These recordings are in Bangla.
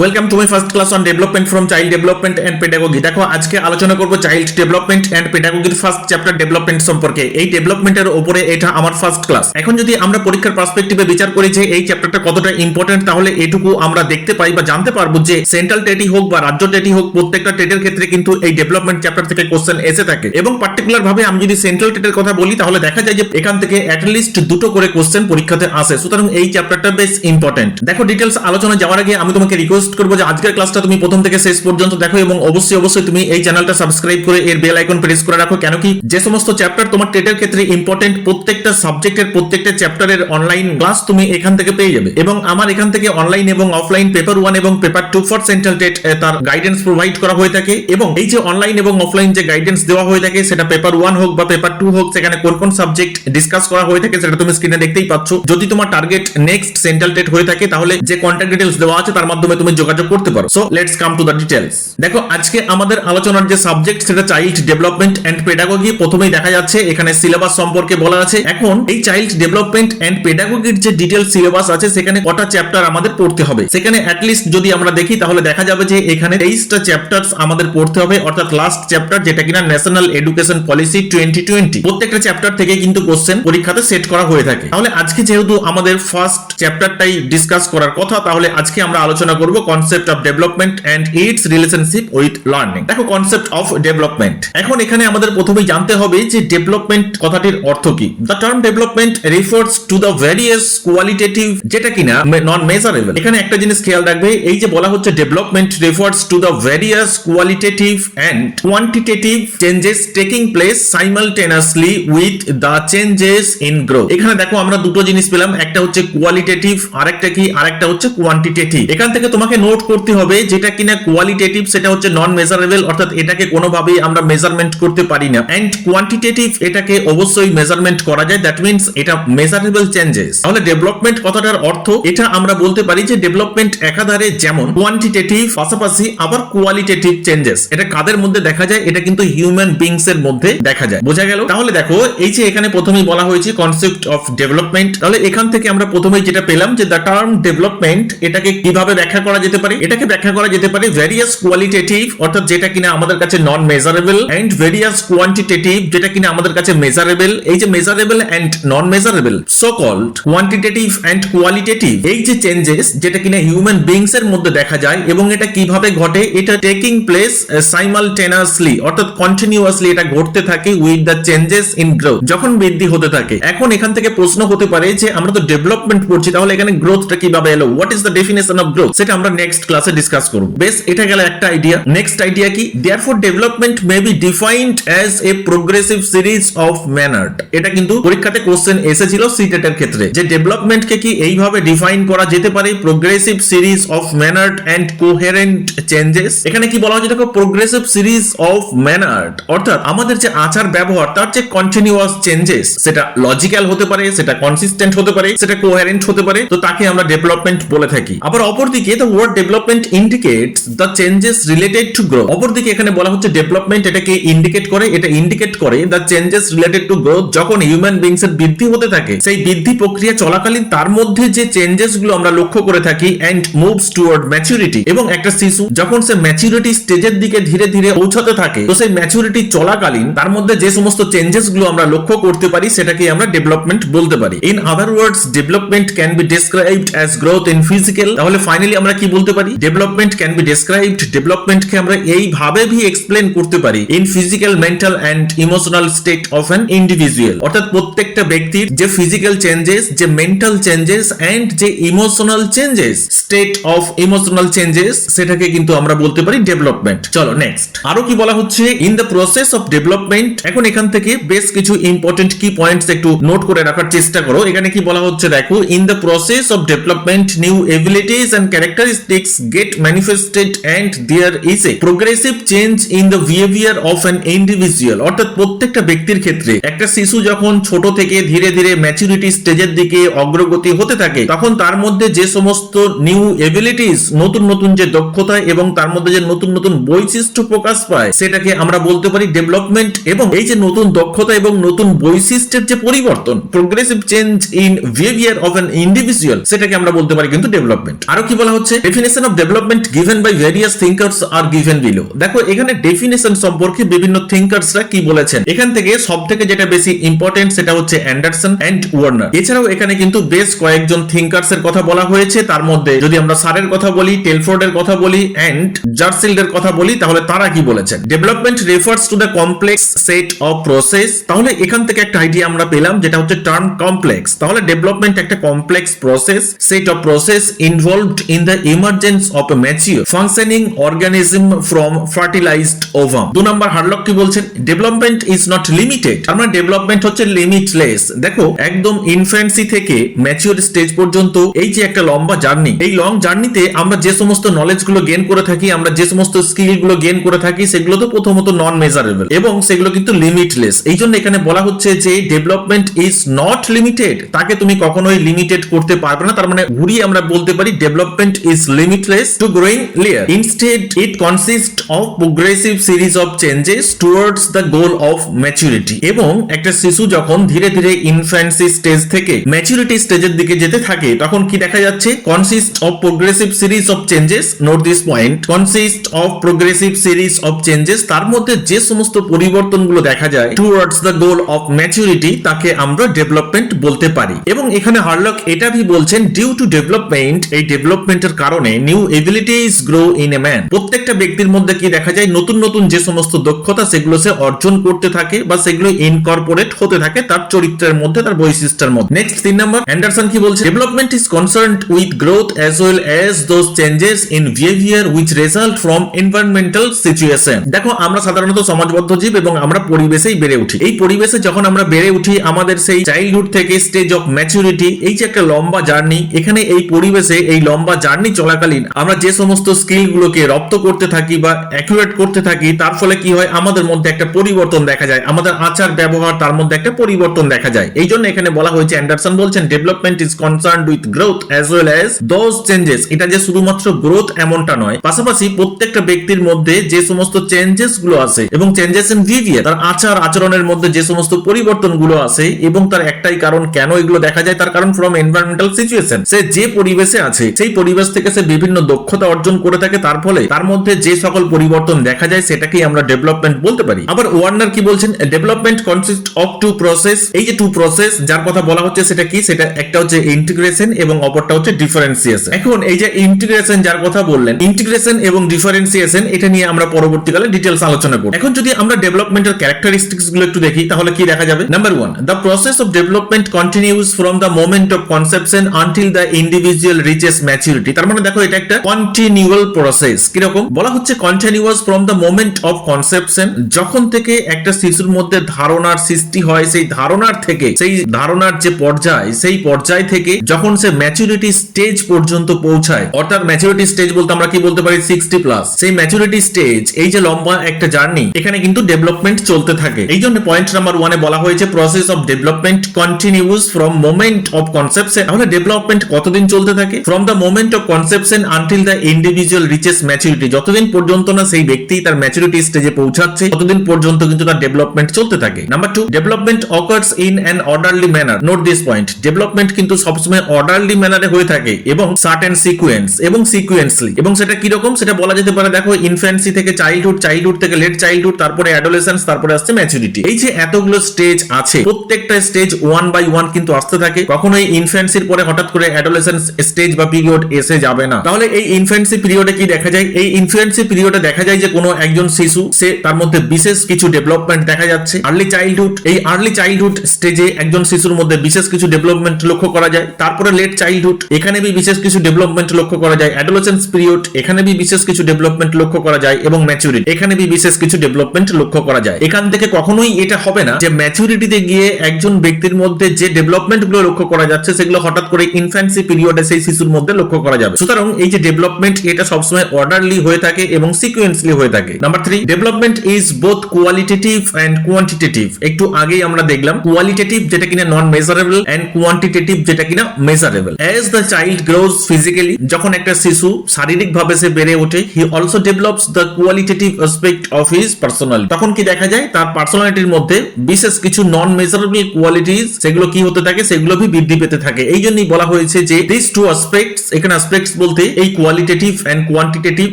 Welcome to my first class on development from child development and pedagogy. দেখো আজকে আলোচনা করব চাইল্ড ডেভেলপমেন্ট এন্ড পেডাগোগির ফার্স্ট চ্যাপ্টার ডেভেলপমেন্ট সম্পর্কে। এই ডেভেলপমেন্টের উপরে এটা আমার ফার্স্ট ক্লাস। এখন যদি আমরা পরীক্ষার পার্সপেক্টিভে বিচার করি যে এই চ্যাপ্টারটা কতটা ইম্পর্টেন্ট, তাহলে এটুকু আমরা দেখতে পাই বা জানতে পারবো যে সেন্ট্রাল টেটই হোক বা রাজ্য টেটই হোক, প্রত্যেকটা টেটের ক্ষেত্রে কিন্তু এই ডেভেলপমেন্ট চ্যাপ্টার থেকে কোশ্চেন এসে থাকে। এবং পার্টিকুলার ভাবে আমি যদি সেন্ট্রাল টেটের কথা বলি, তাহলে দেখা যায় যে এখান থেকে অ্যাটলিস্ট দুটো করে কোশ্চেন পরীক্ষাতে আসে। সুতরাং এই চ্যাপ্টারটা বেশ ইম্পর্টেন্ট। দেখো ডিটেলস আলোচনা যাওয়ার আগে আমি তোমাকে রিকোয়েস্ট করবো যে আজকের ক্লাসটা তুমি প্রথম থেকে শেষ পর্যন্ত দেখো এবং অবশ্যই তুমি এই চ্যানেলটা সাবস্ক্রাইব করে এর বেল আইকন প্রেস করে রাখো। কেন কি যে সমস্ত চ্যাপ্টার তোমার টেটের ক্ষেত্রে ইম্পর্টেন্ট, প্রত্যেকটা সাবজেক্টের প্রত্যেকটা চ্যাপ্টারের অনলাইন ক্লাস তুমি এখান থেকে পেয়ে যাবে। এবং আমার এখান থেকে অনলাইন এবং অফলাইন পেপার 1 এবং পেপার 2 ফর সেন্ট্রাল টেট তার গাইডেন্স প্রোভাইড করা হয়ে থাকে। এবং এই যে অনলাইন এবং অফলাইন যে গাইডেন্স দেওয়া হয়ে থাকে, সেটা পেপার 1 হোক বা পেপার 2 হোক, সেখানে কোন কোন সাবজেক্ট ডিসকাস করা হয়ে থাকে সেটা তুমি স্ক্রিনে দেখতেই পাচ্ছ। যদি তোমার টার্গেট নেক্সট সেন্ট্রাল টেট হয়ে থাকে, তাহলে যে কন্ট্যাক্ট ডিটেলস দেওয়া আছে তার মাধ্যমে তুমি যোগাযোগ করতে পারো। So let's come to the details. দেখো আজকে আমাদের আলোচনার যে সাবজেক্ট সেটা চাইল্ড ডেভেলপমেন্ট এন্ড পেডাগোগি। প্রথমেই দেখা যাচ্ছে এখানে সিলেবাস সম্পর্কে বলা আছে। এখন এই চাইল্ড ডেভেলপমেন্ট এন্ড পেডাগোগির যে ডিটেইল সিলেবাস আছে, সেখানে কটা চ্যাপ্টার আমাদের পড়তে হবে, সেখানে অ্যাটলিস্ট যদি আমরা দেখি তাহলে দেখা যাবে যে এখানে 23টা চ্যাপ্টারস আমাদের পড়তে হবে, অর্থাৎ লাস্ট চ্যাপ্টার যেটা কিনা ন্যাশনাল এডুকেশন পলিসি 2020। প্রত্যেকটা চ্যাপ্টার থেকে কিন্তু কোশ্চেন পরীক্ষাতে সেট করা হয়ে থাকে। তাহলে আজকে যেহেতু আমাদের ফার্স্ট চ্যাপ্টারটাই ডিসকাস করার কথা, তাহলে আজকে আমরা আলোচনা করব concept of development and its relationship with learning. দেখো কনসেপ্ট অফ ডেভেলপমেন্ট, এখন এখানে আমাদের প্রথমেই জানতে হবে যে ডেভেলপমেন্ট কথাটির অর্থ কি। The term development refers to the various qualitative, যেটা কিনা নন মেজারেবল। এখানে একটা জিনিস খেয়াল রাখবে, এই যে বলা হচ্ছে development refers to the various qualitative and quantitative changes taking place simultaneously with the changes in growth. এখানে দেখো আমরা দুটো জিনিস পেলাম, একটা হচ্ছে কোয়ালিটেটিভ, আরেকটা কি, আরেকটা হচ্ছে কোয়ান্টিটেটিভ। এখান থেকে তোমাকে নোট করতে হবে যেটা কিনা কোয়ালিটেটিভ সেটা হচ্ছে নন মেজারেবল, অর্থাৎ এটাকে কোনোভাবেই আমরা মেজারমেন্ট করতে পারি না। এন্ড কোয়ান্টিটেটিভ এটাকে অবশ্যই মেজারমেন্ট করা যায়, দ্যাট মিন্স এটা মেজারেবল চেঞ্জেস। তাহলে ডেভেলপমেন্ট কথাটার অর্থ এটা আমরা বলতে পারি যে ডেভেলপমেন্ট একাধারে যেমন কোয়ান্টিটেটিভ, পাশাপাশি আবার কোয়ালিটেটিভ চেঞ্জেস। এটা কাদের মধ্যে দেখা যায়? এটা কিন্তু হিউম্যান বিংস এর মধ্যে দেখা যায়। বোঝা গেল? তাহলে দেখো এই যে এখানে প্রথমেই বলা হয়েছে কনসেপ্ট অফ ডেভেলপমেন্ট, তাহলে এখান থেকে আমরা প্রথমেই যেটা পেলাম যে দ্য টার্ম ডেভেলপমেন্ট এটাকে কিভাবে ব্যাখ্যা করা যেতে পারে? এটাকে ব্যাখ্যা করা যেতে পারে ভ্যারিয়াস কোয়ালিটেটিভ, অর্থাৎ যেটা কিনা আমাদের কাছে non measurable, and various quantitative যেটা কিনা আমাদের কাছে মেজারেবল। এই যে measurable and non measurable, so called quantitative and qualitative, এই যে চেঞ্জেস যেটা কিনা হিউম্যান বিংস এর মধ্যে দেখা যায় এবং এটা কিভাবে ঘটে, এটা টেকিং প্লেস সাইমালটেনিয়াসলি, অর্থাৎ কন্টিনিউয়াসলি এটা ঘটতে থাকে with the changes in growth, যখন বৃদ্ধি হতে থাকে। এখন এখান থেকে প্রশ্ন হতে পারে যে আমরা তো ডেভেলপমেন্ট পড়ছি, তাহলে এখানে গ্রোথটা কিভাবে এলো? What is the definition of growth? সেটা আমরা নেক্সট ক্লাসে ডিসকাস করব। বেশ, এটা গেল একটা আইডিয়া। নেক্সট আইডিয়া কি? therefore development may be defined as a progressive series of mannered। এটা কিন্তু পরীক্ষাতে কোশ্চেন এসেছিল সিটেট এর ক্ষেত্রে, যে ডেভেলপমেন্ট কে কি এইভাবে ডিফাইন করা যেতে পারে, progressive series of mannered and coherent changes. এখানে কি বলা হচ্ছে? দেখো প্রোগ্রেসিভ সিরিজ অফ ম্যানার্ড, অর্থাৎ আমাদের যে আচার ব্যবহার তার যে কন্টিনিউয়াস চেঞ্জেস, সেটা লজিক্যাল হতে পারে, সেটা কনসিস্টেন্ট হতে পারে, সেটা কোহেরেন্ট হতে পারে, তো তাকে আমরা ডেভেলপমেন্ট বলে থাকি। আবার অপরদিকে the word development indicates the changes related to growth. অপরদিকে এখানে বলা হচ্ছে ডেভেলপমেন্ট এটাকে ইন্ডিকেট করে, এটা ইন্ডিকেট করে the changes related to growth, যখন হিউম্যান বিংস এর বৃদ্ধি হতে থাকে, সেই বৃদ্ধি প্রক্রিয়া চলাকালীন তার মধ্যে যে চেঞ্জেস গুলো আমরা লক্ষ্য করে থাকি, এন্ড মুভস টুয়ার্ড ম্যাচুরিটি। এবং একটা শিশু যখন সে ম্যাচুরিটি স্টেজের দিকে ধীরে ধীরে পৌঁছাতে থাকে, তো সেই ম্যাচুরিটি চলাকালীন তার মধ্যে যে সমস্ত চেঞ্জেস গুলো আমরা লক্ষ্য করতে পারি, সেটাকে আমরা ডেভেলপমেন্ট বলতে পারি। In other words development can be described as growth in physical. তাহলে ফাইনালি আমরা কি বলতে পারি? ডেভেলপমেন্ট ক্যান বি ডেসক্রাইবড, ডেভেলপমেন্টকে আমরা এইভাবে ভি এক্সপ্লেন করতে পারি in physical, mental and emotional state of an individual. অর্থাৎ প্রত্যেকটা ব্যক্তির যে ফিজিক্যাল চেঞ্জেস, যে মেন্টাল চেঞ্জেস এন্ড যে emotional changes, state of emotional changes, সেটাকে কিন্তু আমরা বলতে পারি ডেভেলপমেন্ট। চলো নেক্সট আরো কি বলা হচ্ছে? In the process of development. এখন এখান থেকে বেশ কিছু ইম্পর্টেন্ট কি পয়েন্টস একটু নোট করে রাখার চেষ্টা করো। এখানে কি বলা হচ্ছে দেখো, in the process of development new abilities and characteristics get manifested and there is a progressive change in the behaviour of an individual. অর্থাৎ প্রত্যেকটা ব্যক্তির ক্ষেত্রে একটা শিশু যখন ছোট থেকে ধীরে ধীরে ম্যাচুরিটি স্টেজের দিকে অগ্রগতি হতে থাকে, তখন তার মধ্যে যে সমস্ত নিউ এবিলিটিস, নতুন নতুন যে দক্ষতা এবং তার মধ্যে যে নতুন নতুন বৈশিষ্ট্য প্রকাশ পায়, সেটাকে আমরা বলতে পারি ডেভেলপমেন্ট। এবং এই যে নতুন দক্ষতা এবং নতুন বৈশিষ্ট্যের যে পরিবর্তন, progressive change in behaviour of an individual, সেটাকে আমরা বলতে পারি কিন্তু ডেভেলপমেন্ট। আরো কি বলা হচ্ছে? Definition of development given by various thinkers are given below. দেখো এখানে ডেফিনেশন সম্পর্কে বিভিন্ন থিঙ্কার্সরা কি বলেছেন, এখান থেকে সব থেকে যেটা বেশি ইম্পর্টেন্ট সেটা হচ্ছে অ্যান্ডারসন এন্ড ওয়ার্নার। এছাড়াও এখানে কিন্তু বেশ কয়েকজন থিঙ্কার্স এর কথা বলা হয়েছে, তার মধ্যে যদি আমরা সারের কথা বলি, টেলফোর্ডের কথা বলি এন্ড জার্সিল্ডের কথা বলি, তাহলে তারা কি বলেছেন। Development refers to the complex set of process. তাহলে এখান থেকে একটা আইডিয়া আমরা পেলাম যেটা হচ্ছে টার্ম কমপ্লেক্স। তাহলে ডেভেলপমেন্ট একটা complex process, set of process involved in the emergence of A mature functioning organism from fertilised ovum. 2 নম্বর হার্লক কি বলছেন, ডেভেলপমেন্ট ইজ নট লিমিটেড। তার মানে ডেভেলপমেন্ট হচ্ছে লিমিটলেস। দেখো একদম ইনফ্যান্সি থেকে ম্যাচিউর স্টেজ পর্যন্ত এই যে একটা লম্বা জার্নি, এই লং জার্নিতে আমরা যে সমস্ত নলেজ গুলো গেইন করে থাকি, আমরা যে সমস্ত স্কিল গুলো গেইন করে থাকি, সেগুলো তো প্রথমত নন মেজারেবল এবং সেগুলো কিন্তু লিমিটলেস। এই জন্য এখানে বলা হচ্ছে যে ডেভেলপমেন্ট ইজ নট লিমিটেড, তাকে তুমি কখনোই লিমিটেড করতে পারবে না। তার মানে ঘুরিয়ে আমরা বলতে পারি development is limitless to growing layer. Instead it consist of progressive series of changes towards the goal of maturity. এবং একটা শিশু যখন ধীরে ধীরে ইনফ্যান্সি স্টেজ থেকে ম্যাচুরিটি স্টেজের দিকে যেতে থাকে, তখন কি দেখা যাচ্ছে, consist of progressive series of changes. Note this point, consist of progressive series of changes. তার মধ্যে যে সমস্ত পরিবর্তনগুলো দেখা যায় towards the goal of maturity, তাকে আমরা ডেভেলপমেন্ট বলতে পারি। এবং এখানে হার্লক এটা भी বলছেন, ডিউ টু ডেভেলপমেন্ট, এই ডেভেলপমেন্টের কারণে new abilities grow in a man. প্রত্যেকটা ব্যক্তির মধ্যে কি দেখা যায়, নতুন নতুন যে সমস্ত দক্ষতা সেগুলো সে অর্জন করতে থাকে বা সেগুলো ইনকর্পোরেট হতে থাকে তার চরিত্রের মধ্যে, তার বৈশিষ্ট্যের মধ্যে। নেক্সট 3 নম্বর, অ্যান্ডারসন কি বলছে, development is concerned with growth as well as those changes in behaviour which result from environmental situation. দেখো আমরা সাধারণত সমাজবদ্ধ জীব এবং আমরা পরিবেশেই বেড়ে উঠি। এই পরিবেশে যখন আমরা বেড়ে উঠি, আমাদের সেই চাইল্ডহুড থেকে স্টেজ অফ ম্যাচুরিটি, এই যে একটা লম্বা জার্নি, এখানে এই পরিবেশে এই লম্বা জার্নি চলাকালীন আমরা যে সমস্ত স্কিল গুলোকে রপ্ত করতে থাকি বা অ্যাকুরেট করতে থাকি, তার ফলে কি হয়, আমাদের মধ্যে একটা পরিবর্তন দেখা যায়, আমাদের আচার ব্যবহার তার মধ্যে একটা পরিবর্তন দেখা যায়। এই জন্য এখানে বলা হয়েছে, অ্যান্ডারসন বলছেন, development is concerned with growth as well as those changes. এটা যে শুধুমাত্র গ্রোথ এমনটা নয়, পাশাপাশি প্রত্যেকটা ব্যক্তির মধ্যে যে সমস্ত চেঞ্জেস গুলো আছে এবং চেঞ্জেস ইন বিহেভিয়ার, তার আচার আচরণের মধ্যে যে সমস্ত পরিবর্তন গুলো আছে, এবং তার একটাই কারণ কেন এগুলো দেখা যায়, তার কারণ ফ্রম এনভায়রনমেন্টাল সিচুয়েশন। সে যে পরিবেশে আছে সেই পরিবেশ থেকে সে বিভিন্ন দক্ষতা অর্জন করে থাকে, তার ফলে তার মধ্যে যে সকল পরিবর্তন দেখা যায় সেটাকেই আমরা ডেভেলপমেন্ট বলতে পারি। আবার ওয়ার্নার কি বলছেন, ডেভেলপমেন্ট কনসিস্ট অফ 2 প্রসেস। এই যে 2 প্রসেস যার কথা বলা হচ্ছে সেটা কি, সেটা একটা হচ্ছে ইন্টিগ্রেশন এবং অপরটা হচ্ছে ডিফারেন্সিয়েশন। এখন এই যে ইন্টিগ্রেশন যার কথা বললেন, ইন্টিগ্রেশন এবং ডিফারেন্সিয়েশন, এটা নিয়ে আমরা পরবর্তীকালে ডিটেইলস আলোচনা করব। এখন যদি আমরা ডেভেলপমেন্টের ক্যারেক্টারিস্টিক্স গুলো একটু দেখি, তাহলে কি দেখা যাবে। Number 1, the process of development continues from the moment of conception until the individual reaches maturity. তার মানে দেখো এটা একটা কন্টিনিউয়াল প্রসেস। কিরকম বলা হচ্ছে, continuous from the moment of conception, যখন থেকে একটা শিশুর মধ্যে ধারণার সৃষ্টি হয়, সেই ধারণার থেকে, সেই ধারণার যে পর্যায়, সেই পর্যায় থেকে যখন সে ম্যাচুরিটি স্টেজ পর্যন্ত পৌঁছায়, অর্থাৎ ম্যাচুরিটি স্টেজ বলতে আমরা কি বলতে পারি, 60+। সেই ম্যাচুরিটি স্টেজ, এই যে লম্বা একটা জার্নি, এখানে কিন্তু ডেভেলপমেন্ট চলতে থাকে। এই জন্য পয়েন্ট নাম্বার 1 এ বলা হয়েছে, process of development continues from moment of conception. তাহলে ডেভেলপমেন্ট কতদিন চলতে থাকে, from the moment of conception until the individual reaches maturity. যতদিন পর্যন্ত না সেই ব্যক্তি তার ম্যাচুরিটি স্টেজে পৌঁছাচ্ছে, ততদিন পর্যন্ত কিন্তু তার ডেভেলপমেন্ট চলতে থাকে। Number 2, development occurs in an orderly manner. Note this point, development কিন্তু সবসময় অর্ডারলি ম্যানারে হয়ে থাকে এবং সার্টেন সিকোয়েন্স এবং সিকোয়েন্সলি। এবং সেটা কি রকম, সেটা বলা যেতে পারে, দেখো ইনফ্যান্সি থেকে চাইল্ডহুড, চাইল্ডহুড থেকে লেট চাইল্ডহুড, তারপরে অ্যাডোলেসেন্স, তারপরে আসছে ম্যাচুরিটি। এই যে এতগুলো স্টেজ আছে, প্রত্যেকটা স্টেজ 1 বাই 1 কিন্তু আসতে থাকে। কখনোই ইনফ্যান্সির পরে হঠাৎ করে অ্যাডোলেসেন্স স্টেজ বা পিরিয়ড এসে যাবে না। তাহলে এই ইনফ্যান্সি পিরিয়ডে কি দেখা যায়, এই ইনফ্যান্সি পিরিয়ডে দেখা যায় যে কোনো একজন শিশু, সে তার মধ্যে বিশেষ কিছু ডেভেলপমেন্ট দেখা যাচ্ছে। আর্লি চাইল্ডহুড, এই আর্লি চাইল্ডহুড স্টেজে একজন শিশুর মধ্যে বিশেষ কিছু ডেভেলপমেন্ট লক্ষ্য করা যায়। তারপরে লেট চাইল্ডহুড, এখানে भी বিশেষ কিছু ডেভেলপমেন্ট লক্ষ্য করা যায়। অ্যাডোলেসেন্স পিরিয়ড, এখানে भी বিশেষ কিছু ডেভেলপমেন্ট লক্ষ্য করা যায়। এবং ম্যাচুরিটি, এখানে भी বিশেষ কিছু ডেভেলপমেন্ট লক্ষ্য করা যায়। এখান থেকে কখনোই এটা হবে না যে ম্যাচুরিটিতে গিয়ে একজন ব্যক্তির মধ্যে যে ডেভেলপমেন্ট গুলো লক্ষ্য করা যাচ্ছে সেগুলো হঠাৎ করে ইনফ্যান্সি পিরিয়ডে সেই শিশুর মধ্যে লক্ষ্য করা যাবে। সুতরাং এই যে ডেভেলপমেন্ট, এটা সবসময় অর্ডারলি হয়ে থাকে এবং সিকোয়েন্সলি হয়ে থাকে। Number 3, development is both qualitative and quantitative. একটু আগেই আমরা দেখলাম কোয়ালিটেটিভ যেটা কিনা নন মেজারেবল এন্ড কোয়ান্টিটেটিভ যেটা কিনা measurable. As the child grows physically, যখন একটা শিশু শারীরিক ভাবে সে বেড়ে ওঠে, he also develops the qualitative aspect of his personality. তখন কি দেখা যায়, তার পার্সোনালিটির মধ্যে বিশেষ কিছু নন মেজারেবল কোয়ালিটিজ, সেগুলো কি হতে থাকে, সেগুলো भी বৃদ্ধি পেতে থাকে। এই জন্যই বলা হয়েছে যে দিস টু অ্যাসপেক্টস, এখানে অ্যাসপেক্ট অ্যাসপেক্টস বলতে এই কোয়ালিটেটিভ এন্ড কোয়ান্টিটেটিভ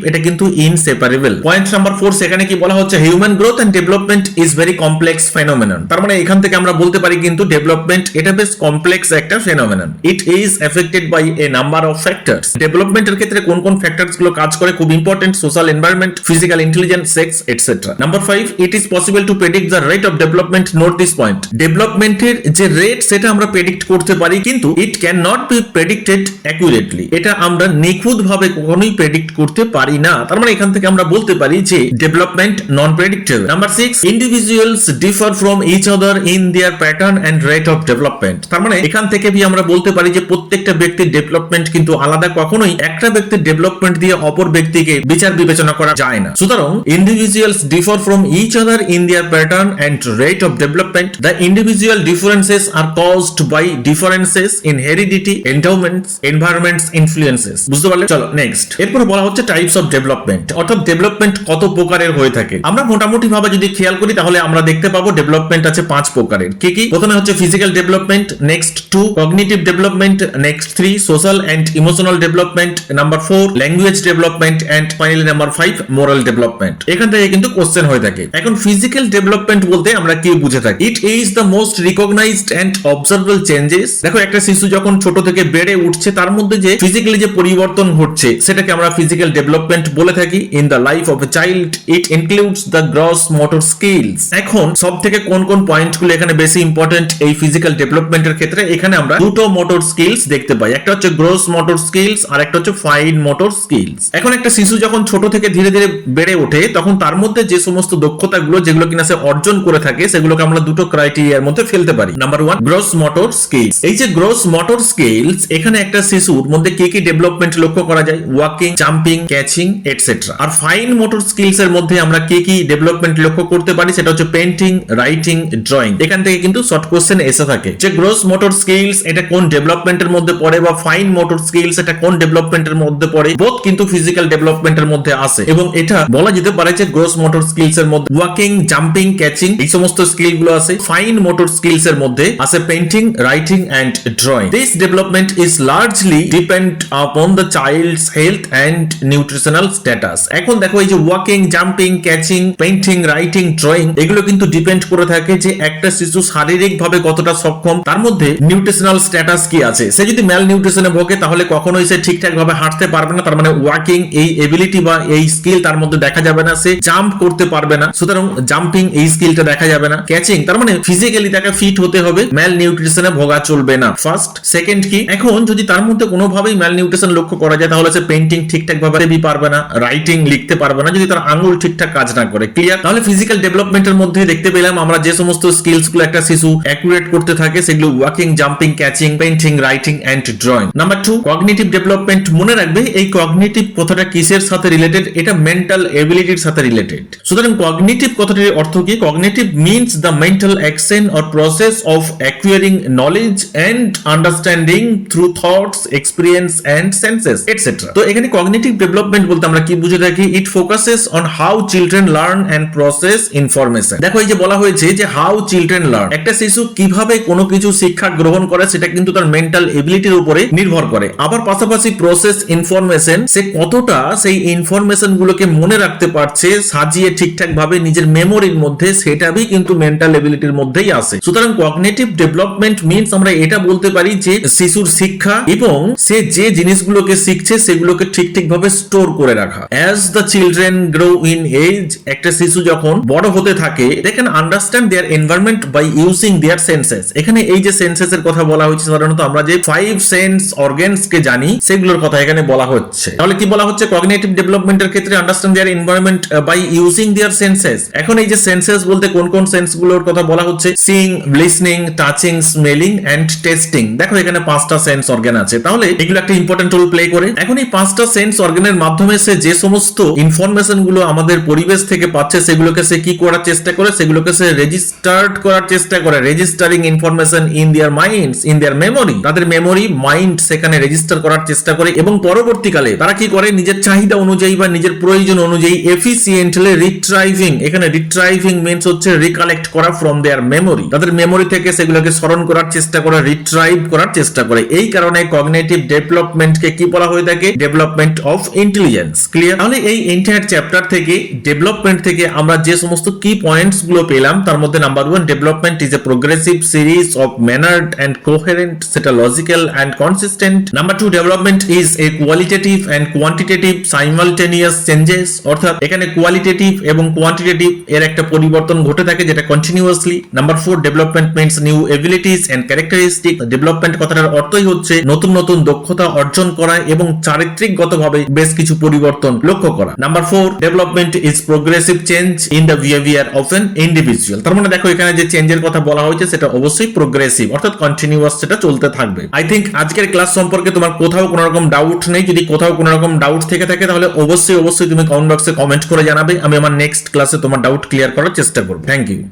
এটা কিন্তু ইনসেপারেবল। পয়েন্ট নাম্বার 4 সেখানে কি বলা হচ্ছে, human growth and development is very complex phenomenon. তার মানে এখান থেকে আমরা বলতে পারি কিন্তু ডেভেলপমেন্ট এটা বেশ কমপ্লেক্স একটা phenomenon. It is affected by a number of factors. ডেভেলপমেন্টের ক্ষেত্রে কোন কোন ফ্যাক্টরস গুলো কাজ করে খুব important, social environment, physical intelligence, sex etcetera. Number 5, it is possible to predict the rate of development. Note this point, ডেভেলপমেন্টের যে রেট সেটা আমরা প্রেডিক্ট করতে পারি, কিন্তু it can not be predicted accurately. এটা আমরা নিখুঁত ভাবে কখনোই প্রেডিক্ট করতে পারি না। তার মানে এখান থেকে আমরা বলতে পারি যে development non predictable. Number 6, individuals differ from each other in their pattern and rate of development. তার মানে এখান থেকে আমরা বলতে পারি যে প্রত্যেকটা ব্যক্তির ডেভেলপমেন্ট কিন্তু আলাদা, কখনোই একটা ব্যক্তির ডেভেলপমেন্ট দিয়ে অপর ব্যক্তিকে বিচার বিবেচনা করা যায় না। সুতরাং individuals differ from each other in their pattern and rate of development. The individual differences are caused by differences in heredity, endowments, environments, influences. বুঝতে পারলে? চলো নেক্সট। এরপরে বলা হচ্ছে টাইপস অফ ডেভেলপমেন্ট, অর্থাৎ ডেভেলপমেন্ট কত প্রকারের হয়ে থাকে। আমরা মোটামুটি ভাবে যদি খেয়াল করি তাহলে আমরা দেখতে পাবো ডেভেলপমেন্ট আছে 5 প্রকারের। কি কি? প্রথমে হচ্ছে physical development, next 2 cognitive development, next 3 social and emotional development, number 4 language development and finally number 5 moral development. এখান থেকে কিন্তু কোশ্চেন হয়ে থাকে। এখন ফিজিক্যাল ডেভেলপমেন্ট বলতে আমরা কি বুঝে থাকি? It is the most recognised and observable changes. দেখো একটা শিশু যখন ছোট থেকে বেড়ে উঠছে তার মধ্যে যে ফিজিক্যালি যে পরিবর্তন ঘটছে সেটাকে আমরা ফিজিক্যাল ডেভেলপমেন্ট বলে থাকি। In the life of a child it includes the gross motor skills. এখন সব থেকে কোন কোন পয়েন্টগুলো এখানে বেশি ইম্পর্টেন্ট এই ফিজিক্যাল ডেভেলপমেন্টের ক্ষেত্রে? এখানে আমরা দুটো মোটর স্কিলস দেখতে পাই, একটা হচ্ছে গ্রস মোটর স্কিলস আর একটা হচ্ছে ফাইন মোটর স্কিলস। এখন একটা শিশু যখন ছোট থেকে ধীরে ধীরে বেড়ে ওঠে তখন তার মধ্যে যে সমস্ত দক্ষতাগুলো যেগুলো কিনা সে অর্জন করে থাকে সেগুলোকে আমরা দুটো ক্রাইটেরিয়ার মধ্যে ফেলতে পারি। Number 1 gross motor skills. এই যে গ্রস মোটর স্কিলস, এখানে একটা শিশুর মধ্যে কি কি ডেভেলপমেন্ট লক্ষ্য করা যায়? Walking, jumping, catching etcetera. আর ফাইন মোটর স্কিলস এর মধ্যে আমরা কি কি ডেভেলপমেন্ট লক্ষ্য করতে পারি? সেটা হচ্ছে পেইন্টিং, রাইটিং, ড্রয়িং। এখান থেকে কিন্তু শর্ট কোশ্চেন এসে থাকে যে গ্রস মোটর স্কিলস এটা কোন ডেভেলপমেন্টের মধ্যে পড়ে বা ফাইন মোটর স্কিলস এটা কোন ডেভেলপমেন্টের মধ্যে পড়ে। বোথ কিন্তু ফিজিক্যাল ডেভেলপমেন্টের মধ্যে আসে এবং এটা বলা যেতে পারে যে গ্রস মোটর স্কিলস এর মধ্যে ওয়াকিং, জাম্পিং, ক্যাচিং এই সমস্ত স্কিল গুলো আছে। ফাইন মোটর স্কিলস এর মধ্যে আছে painting, writing and drawing. This development is largely depend upon the child's health and nutritional status. এখন দেখো এই যে walking, jumping, catching, painting, writing, drawing এগুলো কিন্তু ডিপেন্ড করে থাকে যে একটা শিশু শারীরিক ভাবে কতটা সক্ষম, তার মধ্যে নিউট্রিশনাল স্ট্যাটাস কি আছে। সে যদি ম্যাল নিউট্রিশনে ভোগে তাহলে কখনোই সে ঠিকঠাক ভাবে হাঁটতে পারবে না, তার মানে ওয়াকিং এই এবিলিটি বা এই স্কিল তার মধ্যে দেখা যাবে না, সে জাম্প করতে পারবে না, সুতরাং জাম্পিং এই স্কিলটা দেখা যাবে না। ক্যাচিং তার মানে ফিজিক্যালি তাকে ফিট হতে হবে, ম্যাল নিউট্রিশনে ভোগা চলবে না। ফার্স্ট, সেকেন্ড কি? এখন যদি তার মধ্যে কোনোভাবেই ম্যাল নিউট্রিশন লক্ষ্য করা যায় তাহলে সে পেইন্টিং ঠিকঠাক ভাবে পারবে না, রাইটিং লিখতে পারবে না যদি তার আঙ্গুল ঠিকঠাক কাজ না করে। ক্লিয়ার? তাহলে ফিজিক্যাল ডেভেলপমেন্টের মধ্যে দেখতে পেলাম আমরা যে সমস্ত স্কিলস গুলো একটা শিশু অ্যাকুরেট করতে থাকে সেগুলো walking, jumping, catching, painting, writing and drawing. Number 2 cognitive development. মনে রাখবে এই কগনিটিভ কথাটা কিসের সাথে রিলেটেড? এটা মেন্টাল এবিলিটির সাথে রিলেটেড। সুতরাং কগনিটিভ কথাটির অর্থ কি? Cognitive means the mental action or process of acquiring knowledge and understanding through thoughts, experience and senses etcetera. তো এখানে কগনিটিভ ডেভেলপমেন্ট বলতে আমরা কি বুঝে থাকি? It focuses on how children learn and process information. দেখো এই যে বলা হয়েছে যে হাউ চিলড্রেন লার্ন, একটা শিশু কিভাবে কোনো কিছু শিক্ষা গ্রহণ করে সেটা কিন্তু তার মেন্টাল এবিলিটির উপরে নির্ভর করে। আবার পাশাপাশি প্রসেস ইনফরমেশন, সে কতটা সেই ইনফরমেশন গুলোকে মনে রাখতে পারছে সাজিয়ে ঠিকঠাক ভাবে নিজের মেমোরির মধ্যে, সেটাই কিন্তু মেন্টাল এবিলিটির মধ্যেই আসে। সুতরাং কগনিটিভ ডেভেলপমেন্ট মিন্স আমরা এটা বলতে পারি যে শিশুর শিক্ষা এবং সে যে জিনিসগুলোকে শিখছে সেগুলোকে ঠিকঠাক ভাবে স্টোর করে রাখা। As the children grow in age, একটা শিশু যখন বড় হতে থাকে they can understand their environment by using their senses. এখানে এই যে সেন্সেস এর কথা বলা হয়েছে সাধারণত আমরা যে 5 সেন্স অর্গানস কে জানি সেগুলোর কথা এখানে বলা হচ্ছে। তাহলে কি বলা হচ্ছে? কগনিটিভ ডেভেলপমেন্টের ক্ষেত্রে understand their environment by using their senses. এখন এই যে সেন্সেস বলতে কোন কোন সেন্স গুলোর কথা বলা হচ্ছে? Seeing, listening, touching, smelling and tasting. দেখো এখানে 5টা সেন্স অর্গান আছে, তাহলে এগুলো একটা ইম্পর্টেন্ট রোল প্লে করে। এখন এই 5টা সেন্স অর্গানের মাধ্যমে সে যে সমস্ত ইনফরমেশন গুলো আমাদের পরিবেশ থেকে পাচ্ছে সেগুলোকে সে কি করার চেষ্টা করে? সেগুলোকে সে রেজিস্টার্ড করার চেষ্টা করে। Registering information in their minds, in their memory. তাদের মেমোরি, মাইন্ড সেখানে রেজিস্টার করার চেষ্টা করে এবং পরবর্তীকালে তারা কি করে? নিজের চাহিদা অনুযায়ী বা নিজের প্রয়োজন অনুযায়ী এফিসিয়েন্টলি রিট্রাইভিং। এখানে রিট্রাইভিং মিন্স হচ্ছে রিকালেক্ট করা ফ্রম দেয়ার মেমোরি। তাদের মেমোরি থেকে সেগুলোকে স্মরণ করার চেষ্টা করে, রিট্রাইভ করার চেষ্টা করে। এই কারণে কগনিটিভ ডেভেলপমেন্টকে কে কি বলা হয়ে থাকে? Development of intelligence. ক্লিয়ার? তাহলে এই এন্টায়ার চ্যাপ্টার থেকে ডেভেলপমেন্ট থেকে আমরা যে সমস্ত কি পয়েন্টস গুলো পেলাম তার মধ্যে number 1, development is a progressive series of mannered and coherent, সেটা logical and consistent. Number 2, development is a qualitative and quantitative simultaneous changes, অর্থাৎ এখানে কোয়ালিটেটিভ এবং কোয়ান্টিটেটিভ এর একটা পরিবর্তন ঘটে থাকে যেটা continuously. Number 4, development means new abilities and characteristic. Development কথাটার অর্থই হচ্ছে নতুন নতুন দক্ষতা অর্জন করা এবং চারিত্রিকগতভাবে বেশ কিছু পরিবর্তন লক্ষ্য করা। Number 4, development is progressive change in the behaviour of N individual. তার মানে দেখো এখানে যে চেঞ্জের কথা বলা হয়েছে সেটা অবশ্যই প্রোগ্রেসিভ, অর্থাৎ কন্টিনিউয়াস, সেটা চলতে থাকবে। আই থিংক আজকের ক্লাস সম্পর্কে তোমার কোথাও কোনো রকম ডাউট নেই। যদি কোথাও কোনো রকম ডাউট থেকে থাকে তাহলে অবশ্যই তুমি কমেন্ট বক্সে কমেন্ট করে জানাবে। আমি আমার নেক্সট ক্লাসে তোমার ডাউট ক্লিয়ার করার চেষ্টা করব। Thank you.